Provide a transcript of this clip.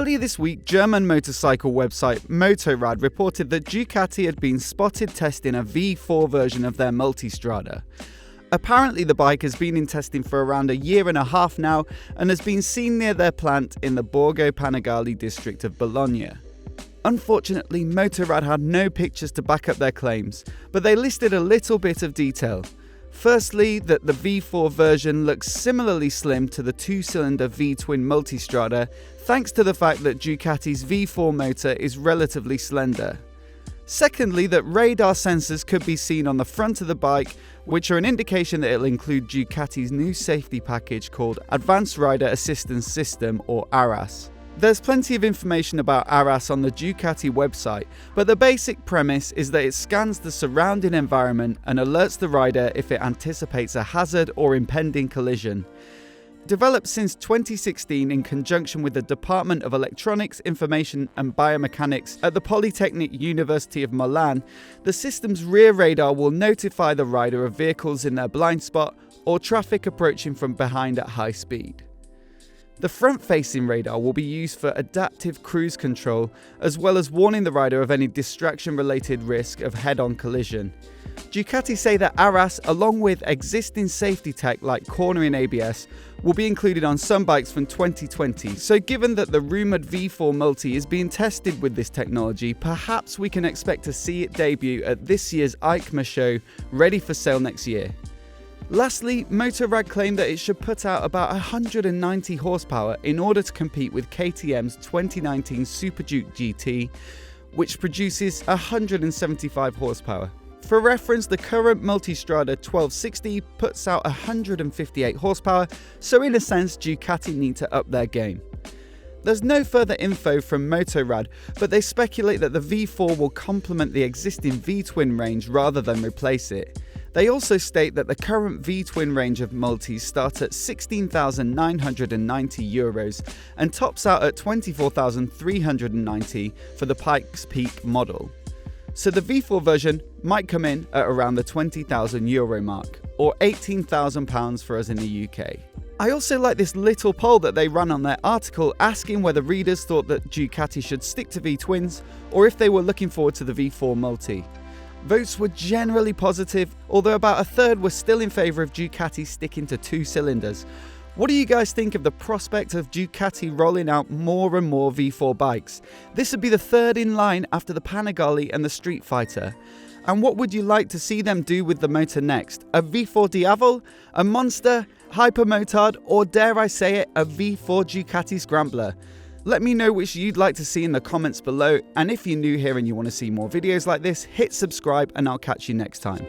Earlier this week, German motorcycle website MOTORAD reported that Ducati had been spotted testing a V4 version of their Multistrada. Apparently the bike has been in testing for around a year and a half now and has been seen near their plant in the Borgo Panigale district of Bologna. Unfortunately, MOTORAD had no pictures to back up their claims, but they listed a little bit of detail. Firstly, that the V4 version looks similarly slim to the two-cylinder V-twin Multistrada, thanks to the fact that Ducati's V4 motor is relatively slender. Secondly, that radar sensors could be seen on the front of the bike, which are an indication that it'll include Ducati's new safety package called Advanced Rider Assistance System, or ARAS. There's plenty of information about ARAS on the Ducati website, but the basic premise is that it scans the surrounding environment and alerts the rider if it anticipates a hazard or impending collision. Developed since 2016 in conjunction with the Department of Electronics, Information and Biomechanics at the Polytechnic University of Milan, the system's rear radar will notify the rider of vehicles in their blind spot or traffic approaching from behind at high speed. The front-facing radar will be used for adaptive cruise control, as well as warning the rider of any distraction-related risk of head-on collision. Ducati say that ARAS, along with existing safety tech like cornering ABS, will be included on some bikes from 2020. So given that the rumoured V4 Multi is being tested with this technology, perhaps we can expect to see it debut at this year's EICMA show, ready for sale next year. Lastly, MOTORAD claimed that it should put out about 190 horsepower in order to compete with KTM's 2019 Super Duke GT, which produces 175 horsepower. For reference, the current Multistrada 1260 puts out 158 horsepower, so in a sense, Ducati need to up their game. There's no further info from MOTORAD, but they speculate that the V4 will complement the existing V-twin range rather than replace it. They also state that the current V-twin range of multis start at €16,990 and tops out at €24,390 for the Pikes Peak model. So the V4 version might come in at around the €20,000 mark, or £18,000 for us in the UK. I also like this little poll that they ran on their article asking whether readers thought that Ducati should stick to V-twins or if they were looking forward to the V4 Multi. Votes were generally positive, although about a third were still in favour of Ducati sticking to two cylinders. What do you guys think of the prospect of Ducati rolling out more and more V4 bikes? This would be the third in line after the Panigale and the Street Fighter. And what would you like to see them do with the motor next? A V4 Diavol? A Monster? Hypermotard? Or dare I say it, a V4 Ducati Scrambler? Let me know which you'd like to see in the comments below, and if you're new here and you want to see more videos like this, hit subscribe and I'll catch you next time.